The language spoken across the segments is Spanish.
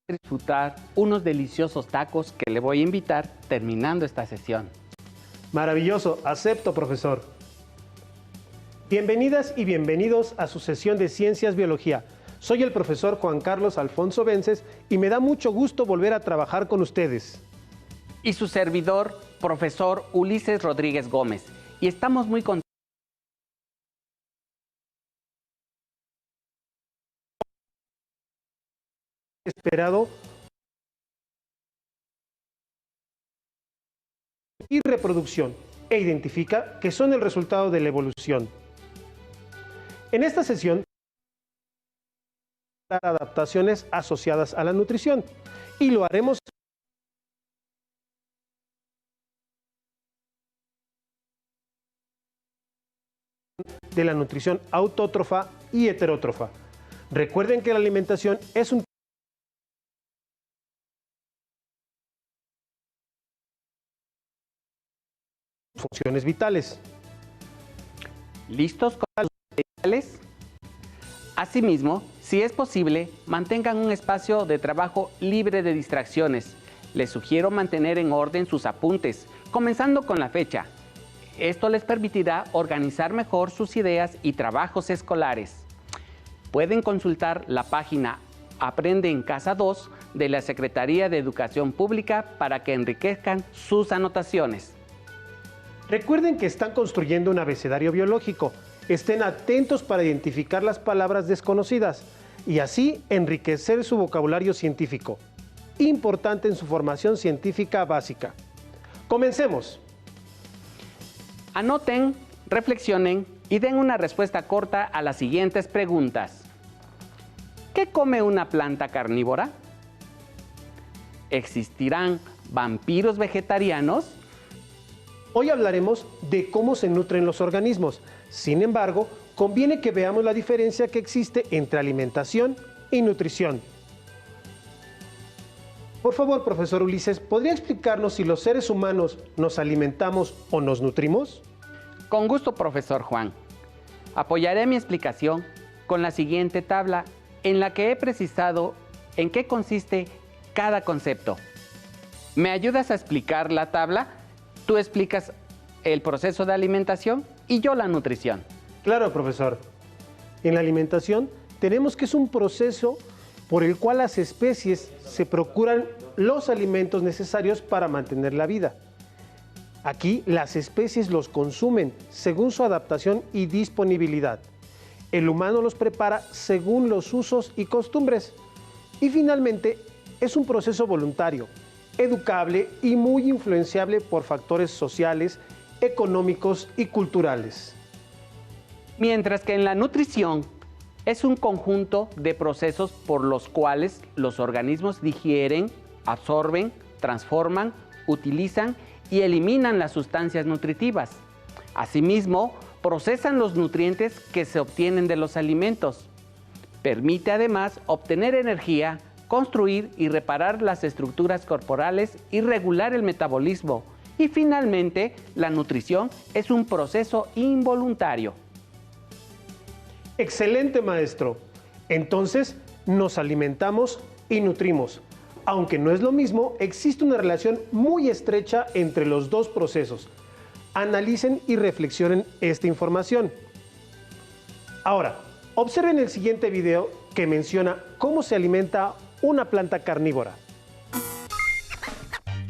disfrutar unos deliciosos tacos que le voy a invitar terminando esta sesión. Maravilloso, acepto, profesor. Bienvenidas y bienvenidos a su sesión de Ciencias Biología. Soy el profesor Juan Carlos Alfonso Vences y me da mucho gusto volver a trabajar con ustedes. Y su servidor, profesor Ulises Rodríguez Gómez. Y estamos muy contentos. Esperado y reproducción e identifica que son el resultado de la evolución. En esta sesión, adaptaciones asociadas a la nutrición y lo haremos de la nutrición autótrofa y heterótrofa. Recuerden que la alimentación es un funciones vitales. ¿Listos con las vitales? Asimismo, si es posible, mantengan un espacio de trabajo libre de distracciones. Les sugiero mantener en orden sus apuntes, comenzando con la fecha. Esto les permitirá organizar mejor sus ideas y trabajos escolares. Pueden consultar la página Aprende en Casa 2 de la Secretaría de Educación Pública para que enriquezcan sus anotaciones. Recuerden que están construyendo un abecedario biológico. Estén atentos para identificar las palabras desconocidas y así enriquecer su vocabulario científico, importante en su formación científica básica. Comencemos. Anoten, reflexionen y den una respuesta corta a las siguientes preguntas. ¿Qué come una planta carnívora? ¿Existirán vampiros vegetarianos? Hoy hablaremos de cómo se nutren los organismos. Sin embargo, conviene que veamos la diferencia que existe entre alimentación y nutrición. Por favor, profesor Ulises, ¿podría explicarnos si los seres humanos nos alimentamos o nos nutrimos? Con gusto, profesor Juan. Apoyaré mi explicación con la siguiente tabla en la que he precisado en qué consiste cada concepto. ¿Me ayudas a explicar la tabla? Tú explicas el proceso de alimentación y yo la nutrición. Claro, profesor. En la alimentación tenemos que es un proceso por el cual las especies se procuran los alimentos necesarios para mantener la vida. Aquí las especies los consumen según su adaptación y disponibilidad. El humano los prepara según los usos y costumbres. Y finalmente es un proceso voluntario, educable y muy influenciable por factores sociales, económicos y culturales. Mientras que en la nutrición es un conjunto de procesos por los cuales los organismos digieren, absorben, transforman, utilizan y eliminan las sustancias nutritivas. Asimismo, procesan los nutrientes que se obtienen de los alimentos. Permite además obtener energía, construir y reparar las estructuras corporales y regular el metabolismo. Y finalmente, la nutrición es un proceso involuntario. Excelente, maestro. Entonces, nos alimentamos y nutrimos. Aunque no es lo mismo, existe una relación muy estrecha entre los dos procesos. Analicen y reflexionen esta información. Ahora, observen el siguiente video que menciona cómo se alimenta una planta carnívora.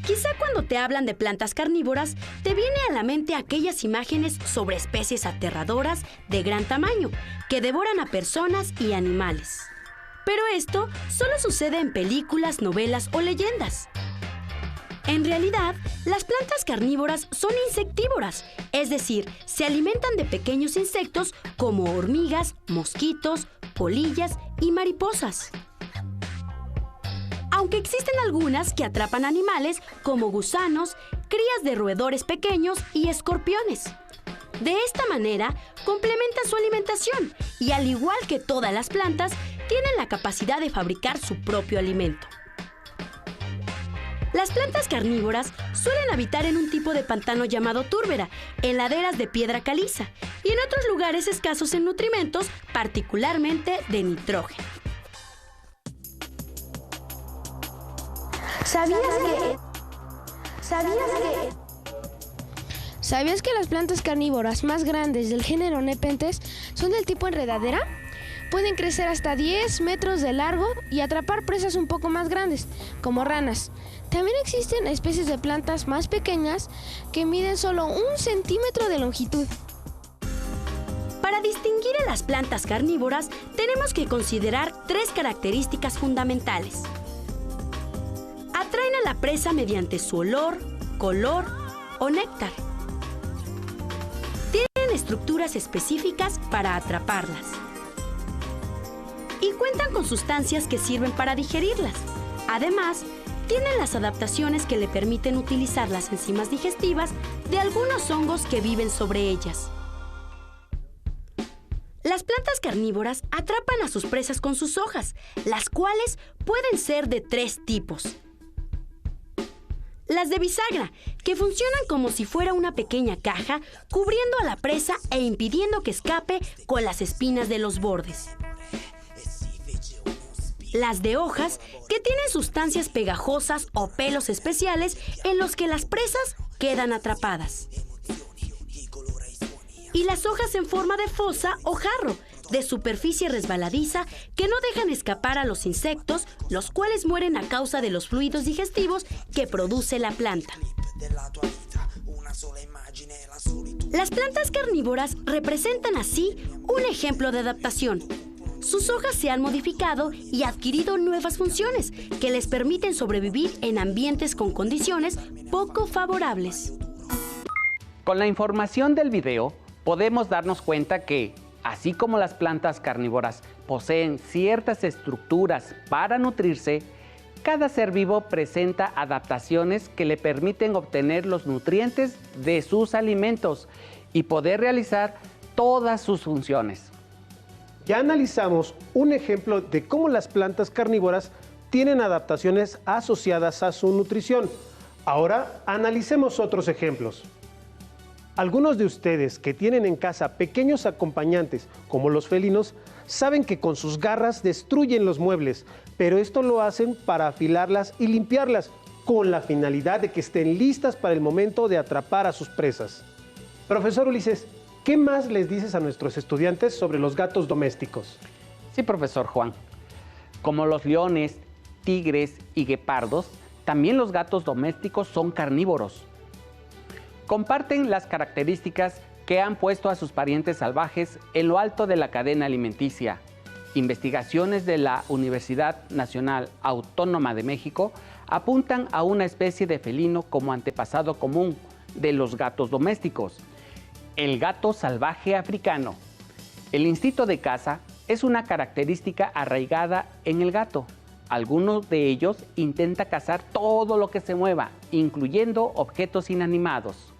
Quizá cuando te hablan de plantas carnívoras, te viene a la mente aquellas imágenes sobre especies aterradoras de gran tamaño, que devoran a personas y animales. Pero esto solo sucede en películas, novelas o leyendas. En realidad, las plantas carnívoras son insectívoras, es decir, se alimentan de pequeños insectos como hormigas, mosquitos, polillas y mariposas. Aunque existen algunas que atrapan animales como gusanos, crías de roedores pequeños y escorpiones. De esta manera, complementan su alimentación y, al igual que todas las plantas, tienen la capacidad de fabricar su propio alimento. Las plantas carnívoras suelen habitar en un tipo de pantano llamado túrbera, en laderas de piedra caliza y en otros lugares escasos en nutrimentos, particularmente de nitrógeno. ¿Sabías que las plantas carnívoras más grandes del género Nepenthes son del tipo enredadera? Pueden crecer hasta 10 metros de largo y atrapar presas un poco más grandes, como ranas. También existen especies de plantas más pequeñas que miden solo 1 centímetro de longitud. Para distinguir a las plantas carnívoras, tenemos que considerar 3 características fundamentales. Atraen a la presa mediante su olor, color o néctar. Tienen estructuras específicas para atraparlas. Y cuentan con sustancias que sirven para digerirlas. Además, tienen las adaptaciones que le permiten utilizar las enzimas digestivas de algunos hongos que viven sobre ellas. Las plantas carnívoras atrapan a sus presas con sus hojas, las cuales pueden ser de 3 tipos. Las de bisagra, que funcionan como si fuera una pequeña caja, cubriendo a la presa e impidiendo que escape con las espinas de los bordes. Las de hojas, que tienen sustancias pegajosas o pelos especiales en los que las presas quedan atrapadas. Y las hojas en forma de fosa o jarro, de superficie resbaladiza, que no dejan escapar a los insectos, los cuales mueren a causa de los fluidos digestivos que produce la planta. Las plantas carnívoras representan así un ejemplo de adaptación. Sus hojas se han modificado y adquirido nuevas funciones que les permiten sobrevivir en ambientes con condiciones poco favorables. Con la información del video, podemos darnos cuenta que, así como las plantas carnívoras poseen ciertas estructuras para nutrirse, cada ser vivo presenta adaptaciones que le permiten obtener los nutrientes de sus alimentos y poder realizar todas sus funciones. Ya analizamos un ejemplo de cómo las plantas carnívoras tienen adaptaciones asociadas a su nutrición. Ahora analicemos otros ejemplos. Algunos de ustedes que tienen en casa pequeños acompañantes, como los felinos, saben que con sus garras destruyen los muebles, pero esto lo hacen para afilarlas y limpiarlas, con la finalidad de que estén listas para el momento de atrapar a sus presas. Profesor Ulises, ¿qué más les dices a nuestros estudiantes sobre los gatos domésticos? Sí, profesor Juan. Como los leones, tigres y guepardos, también los gatos domésticos son carnívoros. Comparten las características que han puesto a sus parientes salvajes en lo alto de la cadena alimenticia. Investigaciones de la Universidad Nacional Autónoma de México apuntan a una especie de felino como antepasado común de los gatos domésticos, el gato salvaje africano. El instinto de caza es una característica arraigada en el gato. Algunos de ellos intentan cazar todo lo que se mueva, incluyendo objetos inanimados.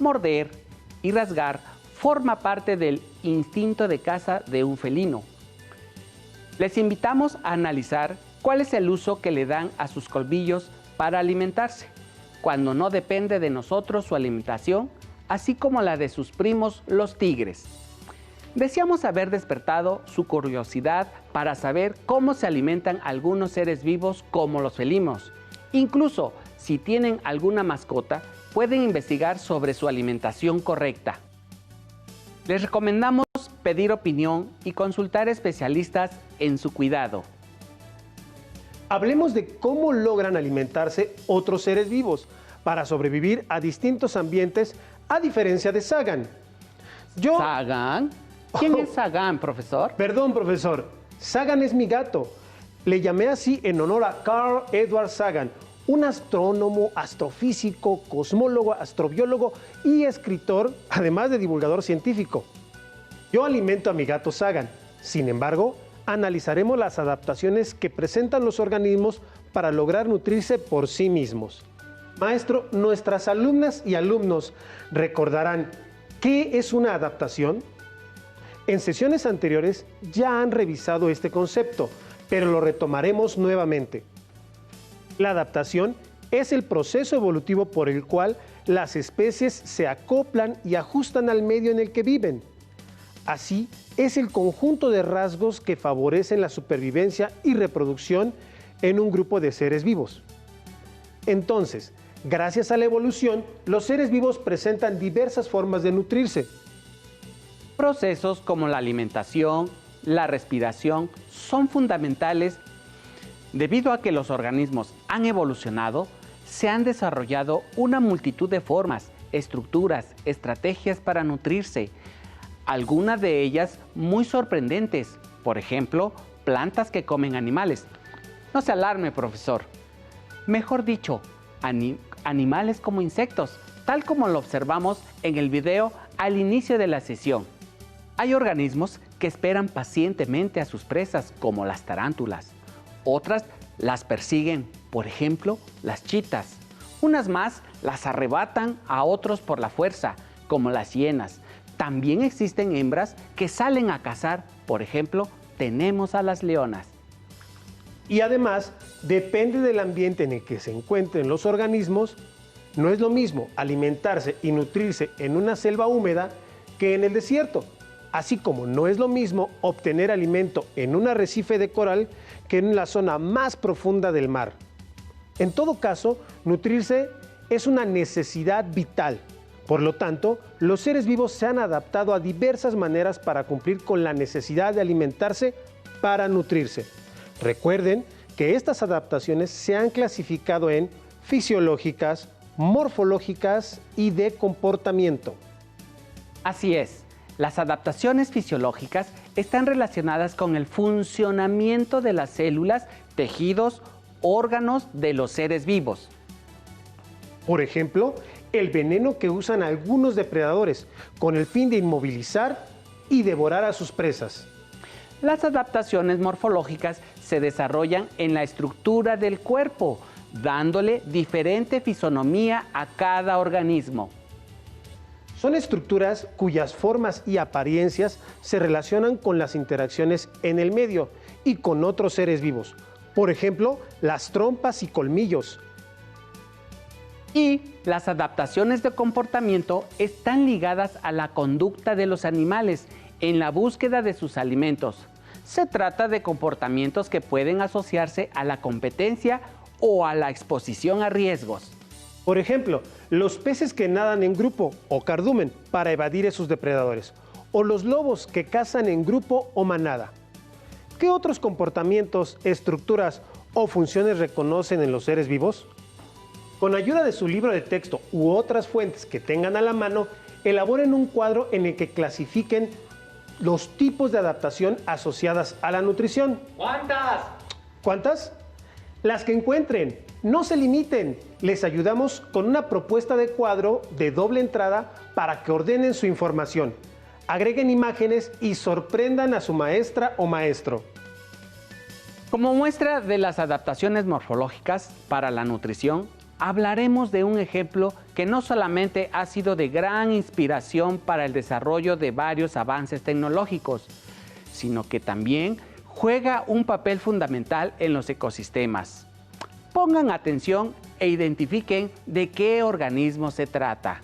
Morder y rasgar forma parte del instinto de caza de un felino. Les invitamos a analizar cuál es el uso que le dan a sus colmillos para alimentarse, cuando no depende de nosotros su alimentación, así como la de sus primos los tigres. Deseamos haber despertado su curiosidad para saber cómo se alimentan algunos seres vivos como los felinos. Incluso si tienen alguna mascota, pueden investigar sobre su alimentación correcta. Les recomendamos pedir opinión y consultar especialistas en su cuidado. Hablemos de cómo logran alimentarse otros seres vivos para sobrevivir a distintos ambientes, a diferencia de Sagan. ¿Sagan? ¿Quién es Sagan, profesor? Perdón, profesor. Sagan es mi gato. Le llamé así en honor a Carl Edward Sagan, un astrónomo, astrofísico, cosmólogo, astrobiólogo y escritor, además de divulgador científico. Yo alimento a mi gato Sagan. Sin embargo, analizaremos las adaptaciones que presentan los organismos para lograr nutrirse por sí mismos. Maestro, nuestras alumnas y alumnos recordarán ¿qué es una adaptación? En sesiones anteriores ya han revisado este concepto, pero lo retomaremos nuevamente. La adaptación es el proceso evolutivo por el cual las especies se acoplan y ajustan al medio en el que viven. Así, es el conjunto de rasgos que favorecen la supervivencia y reproducción en un grupo de seres vivos. Entonces, gracias a la evolución, los seres vivos presentan diversas formas de nutrirse. Procesos como la alimentación, la respiración son fundamentales debido a que los organismos han evolucionado, se han desarrollado una multitud de formas, estructuras, estrategias para nutrirse, algunas de ellas muy sorprendentes, por ejemplo, plantas que comen animales. No se alarme, profesor. Mejor dicho, animales como insectos, tal como lo observamos en el video al inicio de la sesión. Hay organismos que esperan pacientemente a sus presas, como las tarántulas. Otras las persiguen, por ejemplo, las chitas. Unas más las arrebatan a otros por la fuerza, como las hienas. También existen hembras que salen a cazar, por ejemplo, tenemos a las leonas. Y además, depende del ambiente en el que se encuentren los organismos. No es lo mismo alimentarse y nutrirse en una selva húmeda que en el desierto, así como no es lo mismo obtener alimento en un arrecife de coral que en la zona más profunda del mar. En todo caso, nutrirse es una necesidad vital. Por lo tanto, los seres vivos se han adaptado a diversas maneras para cumplir con la necesidad de alimentarse para nutrirse. Recuerden que estas adaptaciones se han clasificado en fisiológicas, morfológicas y de comportamiento. Así es, las adaptaciones fisiológicas están relacionadas con el funcionamiento de las células, tejidos, órganos de los seres vivos. Por ejemplo, el veneno que usan algunos depredadores con el fin de inmovilizar y devorar a sus presas. Las adaptaciones morfológicas se desarrollan en la estructura del cuerpo, dándole diferente fisonomía a cada organismo. Son estructuras cuyas formas y apariencias se relacionan con las interacciones en el medio y con otros seres vivos. Por ejemplo, las trompas y colmillos. Y las adaptaciones de comportamiento están ligadas a la conducta de los animales en la búsqueda de sus alimentos. Se trata de comportamientos que pueden asociarse a la competencia o a la exposición a riesgos. Por ejemplo, los peces que nadan en grupo o cardumen para evadir a sus depredadores, o los lobos que cazan en grupo o manada. ¿Qué otros comportamientos, estructuras o funciones reconocen en los seres vivos? Con ayuda de su libro de texto u otras fuentes que tengan a la mano, elaboren un cuadro en el que clasifiquen los tipos de adaptación asociadas a la nutrición. ¿Cuántas? ¿Cuántas? Las que encuentren. No se limiten. Les ayudamos con una propuesta de cuadro de doble entrada para que ordenen su información. Agreguen imágenes y sorprendan a su maestra o maestro. Como muestra de las adaptaciones morfológicas para la nutrición, hablaremos de un ejemplo que no solamente ha sido de gran inspiración para el desarrollo de varios avances tecnológicos, sino que también juega un papel fundamental en los ecosistemas. Pongan atención e identifiquen de qué organismo se trata.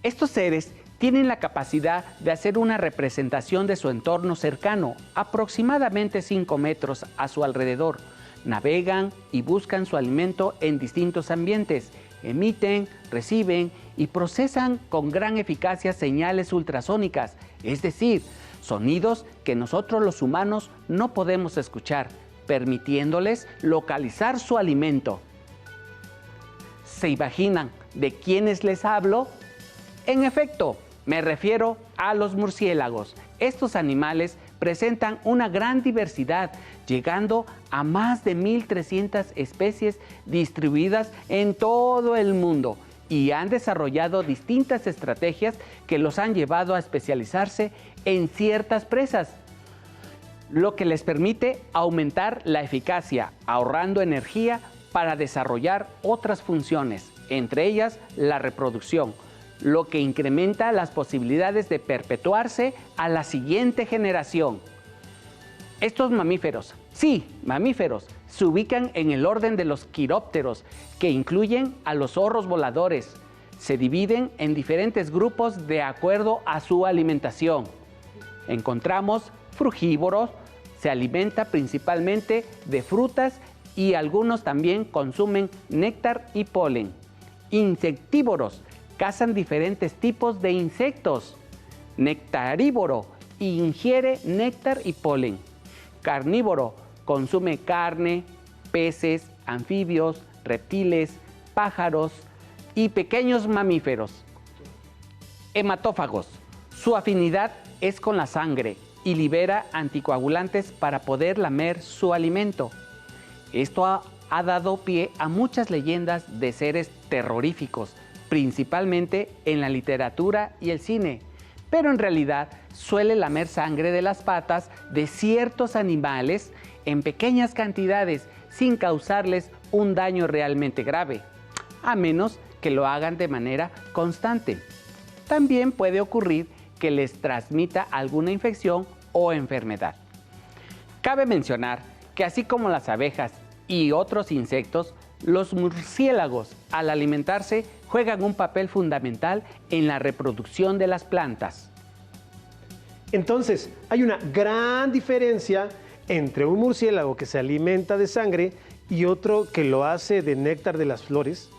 Estos seres tienen la capacidad de hacer una representación de su entorno cercano, aproximadamente 5 metros a su alrededor. Navegan y buscan su alimento en distintos ambientes, emiten, reciben y procesan con gran eficacia señales ultrasónicas, es decir, sonidos que nosotros los humanos no podemos escuchar, permitiéndoles localizar su alimento. ¿Se imaginan de quiénes les hablo? En efecto, me refiero a los murciélagos. Estos animales presentan una gran diversidad, llegando a más de 1.300 especies distribuidas en todo el mundo, y han desarrollado distintas estrategias que los han llevado a especializarse en ciertas presas, lo que les permite aumentar la eficacia, ahorrando energía para desarrollar otras funciones, entre ellas la reproducción, lo que incrementa las posibilidades de perpetuarse a la siguiente generación. Estos mamíferos, sí, mamíferos, se ubican en el orden de los quirópteros, que incluyen a los zorros voladores. Se dividen en diferentes grupos de acuerdo a su alimentación. Encontramos frugívoros, se alimenta principalmente de frutas y algunos también consumen néctar y polen. Insectívoros, cazan diferentes tipos de insectos. Nectarívoro, ingiere néctar y polen. Carnívoro, consume carne, peces, anfibios, reptiles, pájaros y pequeños mamíferos. Hematófagos, su afinidad es con la sangre y libera anticoagulantes para poder lamer su alimento. Esto ha dado pie a muchas leyendas de seres terroríficos, principalmente en la literatura y el cine, pero en realidad suele lamer sangre de las patas de ciertos animales en pequeñas cantidades sin causarles un daño realmente grave, a menos que lo hagan de manera constante. También puede ocurrir que les transmita alguna infección o enfermedad. Cabe mencionar que así como las abejas y otros insectos, los murciélagos al alimentarse juegan un papel fundamental en la reproducción de las plantas. Entonces, hay una gran diferencia entre un murciélago que se alimenta de sangre y otro que lo hace de néctar de las flores.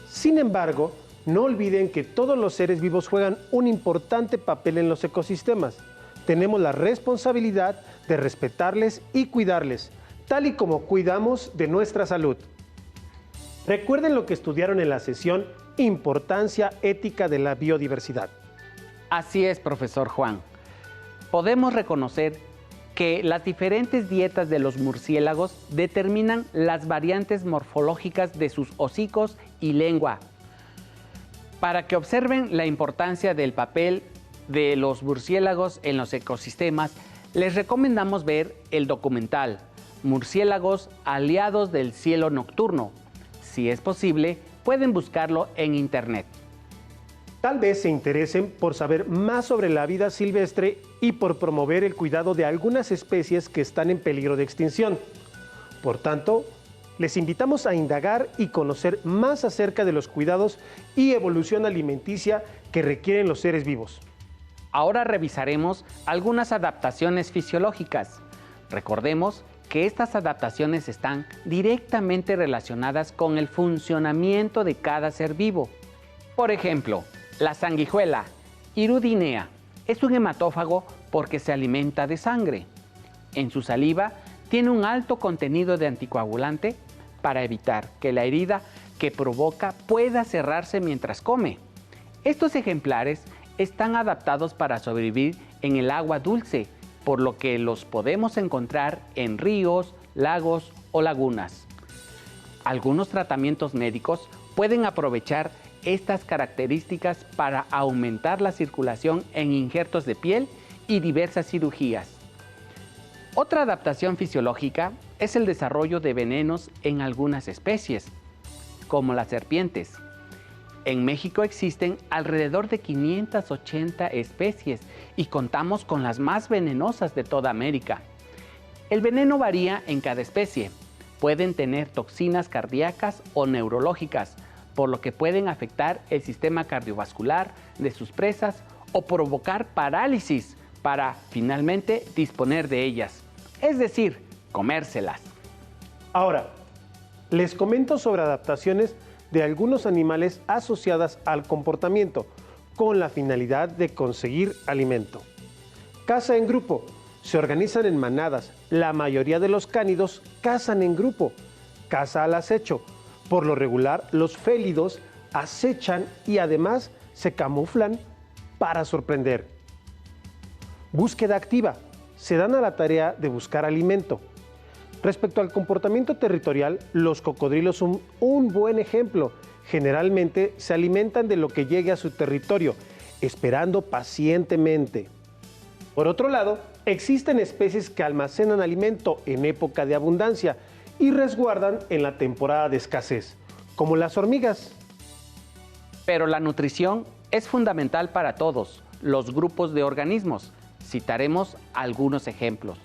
Sin embargo, no olviden que todos los seres vivos juegan un importante papel en los ecosistemas. Tenemos la responsabilidad de respetarles y cuidarles, tal y como cuidamos de nuestra salud. Recuerden lo que estudiaron en la sesión Importancia ética de la biodiversidad. Así es, profesor Juan. Podemos reconocer que las diferentes dietas de los murciélagos determinan las variantes morfológicas de sus hocicos y lengua. Para que observen la importancia del papel de los murciélagos en los ecosistemas, les recomendamos ver el documental Murciélagos aliados del cielo nocturno. Si es posible, pueden buscarlo en internet. Tal vez se interesen por saber más sobre la vida silvestre y por promover el cuidado de algunas especies que están en peligro de extinción. Por tanto, les invitamos a indagar y conocer más acerca de los cuidados y evolución alimenticia que requieren los seres vivos. Ahora revisaremos algunas adaptaciones fisiológicas. Recordemos que estas adaptaciones están directamente relacionadas con el funcionamiento de cada ser vivo. Por ejemplo, la sanguijuela, Hirudinea, es un hematófago porque se alimenta de sangre. En su saliva tiene un alto contenido de anticoagulante para evitar que la herida que provoca pueda cerrarse mientras come. Estos ejemplares están adaptados para sobrevivir en el agua dulce, por lo que los podemos encontrar en ríos, lagos o lagunas. Algunos tratamientos médicos pueden aprovechar estas características para aumentar la circulación en injertos de piel y diversas cirugías. Otra adaptación fisiológica es el desarrollo de venenos en algunas especies, como las serpientes. En México existen alrededor de 580 especies y contamos con las más venenosas de toda América. El veneno varía en cada especie. Pueden tener toxinas cardíacas o neurológicas, por lo que pueden afectar el sistema cardiovascular de sus presas o provocar parálisis para finalmente disponer de ellas, es decir, comérselas. Ahora, les comento sobre adaptaciones de algunos animales asociadas al comportamiento con la finalidad de conseguir alimento. Caza en grupo. Se organizan en manadas. La mayoría de los cánidos cazan en grupo. Caza al acecho. Por lo regular, los félidos acechan y además se camuflan para sorprender. Búsqueda activa. Se dan a la tarea de buscar alimento. Respecto al comportamiento territorial, los cocodrilos son un buen ejemplo. Generalmente se alimentan de lo que llegue a su territorio, esperando pacientemente. Por otro lado, existen especies que almacenan alimento en época de abundancia y resguardan en la temporada de escasez, como las hormigas. Pero la nutrición es fundamental para todos los grupos de organismos. Citaremos algunos ejemplos.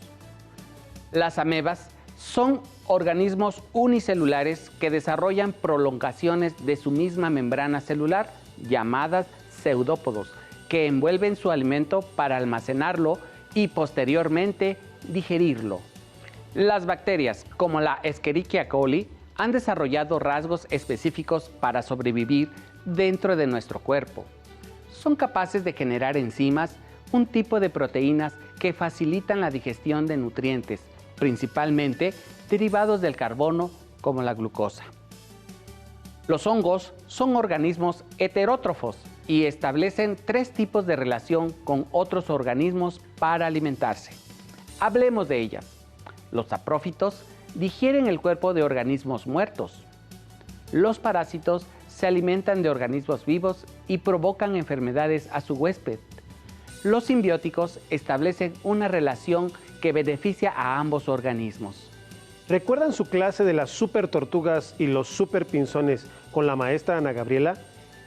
Las amebas son organismos unicelulares que desarrollan prolongaciones de su misma membrana celular, llamadas pseudópodos, que envuelven su alimento para almacenarlo y posteriormente digerirlo. Las bacterias, como la Escherichia coli, han desarrollado rasgos específicos para sobrevivir dentro de nuestro cuerpo. Son capaces de generar enzimas, un tipo de proteínas que facilitan la digestión de nutrientes, principalmente derivados del carbono, como la glucosa. Los hongos son organismos heterótrofos y establecen 3 tipos de relación con otros organismos para alimentarse. Hablemos de ellas. Los saprófitos digieren el cuerpo de organismos muertos. Los parásitos se alimentan de organismos vivos y provocan enfermedades a su huésped. Los simbióticos establecen una relación que beneficia a ambos organismos. ¿Recuerdan su clase de las super tortugas y los super pinzones con la maestra Ana Gabriela?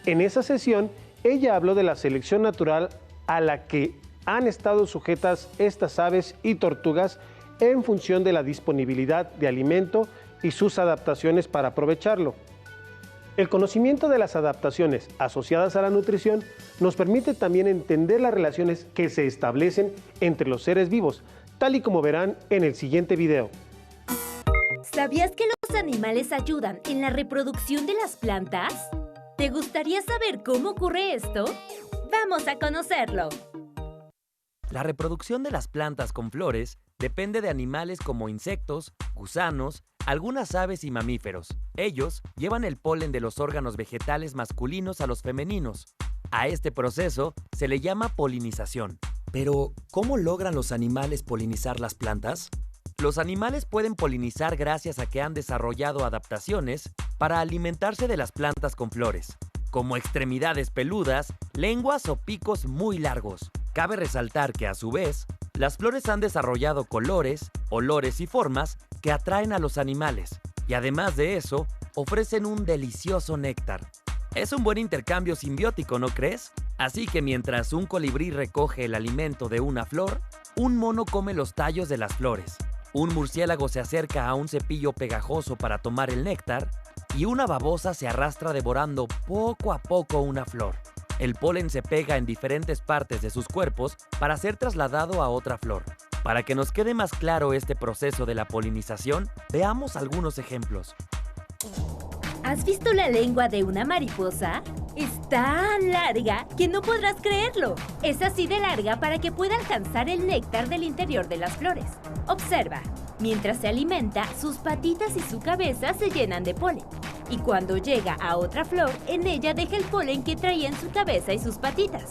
En esa sesión, ella habló de la selección natural a la que han estado sujetas estas aves y tortugas en función de la disponibilidad de alimento y sus adaptaciones para aprovecharlo. El conocimiento de las adaptaciones asociadas a la nutrición nos permite también entender las relaciones que se establecen entre los seres vivos, tal y como verán en el siguiente video. ¿Sabías que los animales ayudan en la reproducción de las plantas? ¿Te gustaría saber cómo ocurre esto? ¡Vamos a conocerlo! La reproducción de las plantas con flores depende de animales como insectos, gusanos, algunas aves y mamíferos. Ellos llevan el polen de los órganos vegetales masculinos a los femeninos. A este proceso se le llama polinización. Pero, ¿cómo logran los animales polinizar las plantas? Los animales pueden polinizar gracias a que han desarrollado adaptaciones para alimentarse de las plantas con flores, como extremidades peludas, lenguas o picos muy largos. Cabe resaltar que, a su vez, las flores han desarrollado colores, olores y formas que atraen a los animales, y además de eso, ofrecen un delicioso néctar. Es un buen intercambio simbiótico, ¿no crees? Así que mientras un colibrí recoge el alimento de una flor, un mono come los tallos de las flores. Un murciélago se acerca a un cepillo pegajoso para tomar el néctar y una babosa se arrastra devorando poco a poco una flor. El polen se pega en diferentes partes de sus cuerpos para ser trasladado a otra flor. Para que nos quede más claro este proceso de la polinización, veamos algunos ejemplos. ¿Has visto la lengua de una mariposa? Es tan larga que no podrás creerlo. Es así de larga para que pueda alcanzar el néctar del interior de las flores. Observa, mientras se alimenta, sus patitas y su cabeza se llenan de polen. Y cuando llega a otra flor, en ella deja el polen que traía en su cabeza y sus patitas.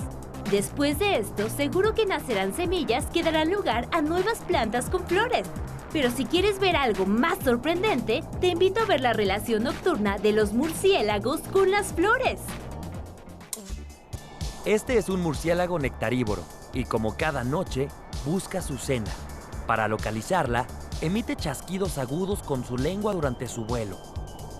Después de esto, seguro que nacerán semillas que darán lugar a nuevas plantas con flores. Pero si quieres ver algo más sorprendente, te invito a ver la relación nocturna de los murciélagos con las flores. Este es un murciélago nectarívoro y, como cada noche, busca su cena. Para localizarla, emite chasquidos agudos con su lengua durante su vuelo.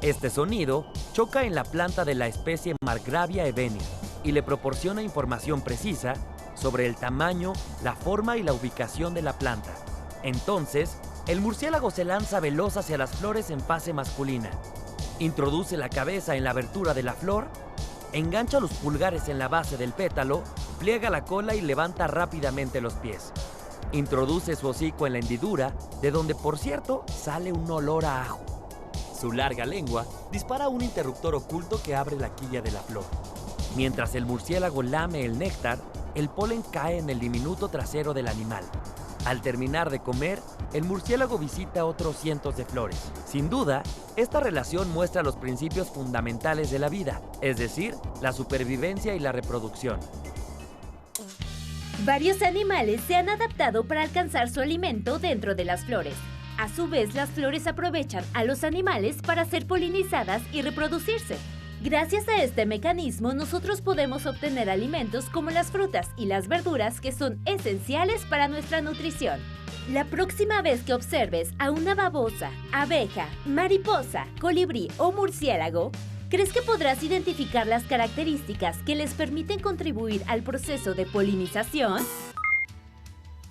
Este sonido choca en la planta de la especie Margravia evenia y le proporciona información precisa sobre el tamaño, la forma y la ubicación de la planta. Entonces, el murciélago se lanza veloz hacia las flores en fase masculina. Introduce la cabeza en la abertura de la flor, engancha los pulgares en la base del pétalo, pliega la cola y levanta rápidamente los pies. Introduce su hocico en la hendidura, de donde, por cierto, sale un olor a ajo. Su larga lengua dispara un interruptor oculto que abre la quilla de la flor. Mientras el murciélago lame el néctar, el polen cae en el diminuto trasero del animal. Al terminar de comer, el murciélago visita otros cientos de flores. Sin duda, esta relación muestra los principios fundamentales de la vida, es decir, la supervivencia y la reproducción. Varios animales se han adaptado para alcanzar su alimento dentro de las flores. A su vez, las flores aprovechan a los animales para ser polinizadas y reproducirse. Gracias a este mecanismo, nosotros podemos obtener alimentos como las frutas y las verduras que son esenciales para nuestra nutrición. La próxima vez que observes a una babosa, abeja, mariposa, colibrí o murciélago, ¿crees que podrás identificar las características que les permiten contribuir al proceso de polinización?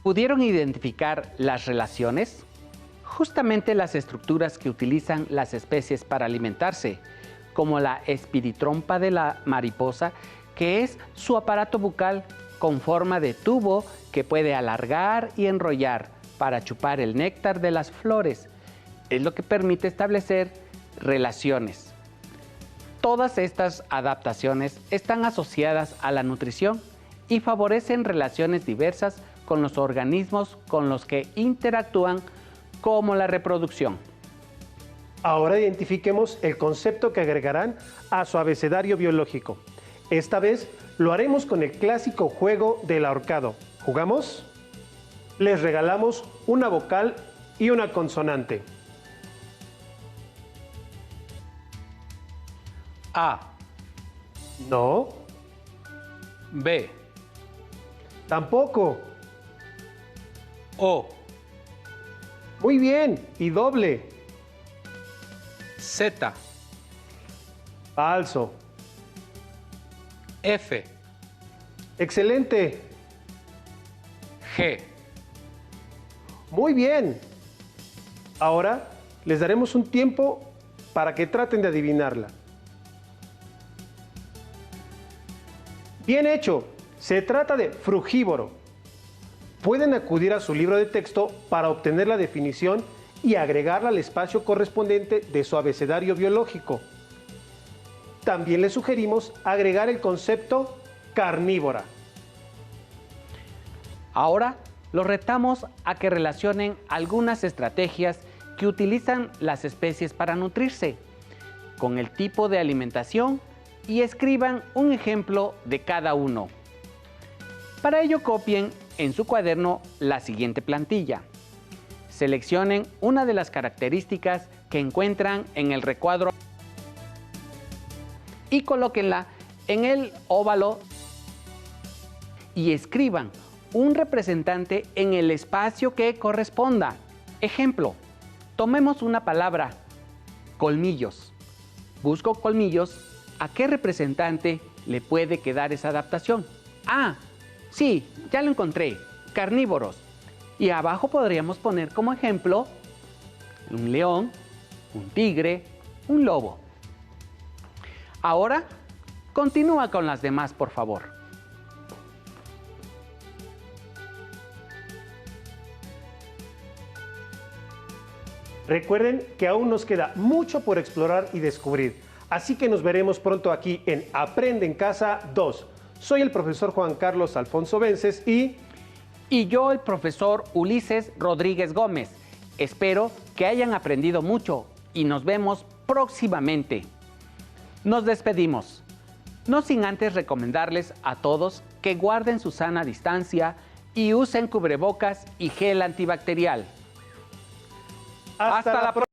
¿Pudieron identificar las relaciones? Justamente las estructuras que utilizan las especies para alimentarse, como la espiritrompa de la mariposa, que es su aparato bucal con forma de tubo que puede alargar y enrollar, para chupar el néctar de las flores. Es lo que permite establecer relaciones. Todas estas adaptaciones están asociadas a la nutrición y favorecen relaciones diversas con los organismos con los que interactúan, como la reproducción. Ahora identifiquemos el concepto que agregarán a su abecedario biológico. Esta vez lo haremos con el clásico juego del ahorcado. ¿Jugamos? Les regalamos una vocal y una consonante. A, No, B, tampoco. O, Muy bien, y doble. Z, Falso. F, Excelente. G. Muy bien. Ahora les daremos un tiempo para que traten de adivinarla. Bien hecho. Se trata de frugívoro. Pueden acudir a su libro de texto para obtener la definición y agregarla al espacio correspondiente de su abecedario biológico. También les sugerimos agregar el concepto carnívora. Ahora los retamos a que relacionen algunas estrategias que utilizan las especies para nutrirse con el tipo de alimentación y escriban un ejemplo de cada uno. Para ello copien en su cuaderno la siguiente plantilla. Seleccionen una de las características que encuentran en el recuadro y colóquenla en el óvalo y escriban un representante en el espacio que corresponda. Ejemplo, tomemos una palabra, colmillos. Busco colmillos. ¿A qué representante le puede quedar esa adaptación? Ah, sí, ya lo encontré, carnívoros. Y abajo podríamos poner como ejemplo un león, un tigre, un lobo. Ahora, continúa con las demás, por favor. Recuerden que aún nos queda mucho por explorar y descubrir. Así que nos veremos pronto aquí en Aprende en Casa 2. Soy el profesor Juan Carlos Alfonso Vences y yo, el profesor Ulises Rodríguez Gómez. Espero que hayan aprendido mucho y nos vemos próximamente. Nos despedimos, no sin antes recomendarles a todos que guarden su sana distancia y usen cubrebocas y gel antibacterial. Hasta la próxima.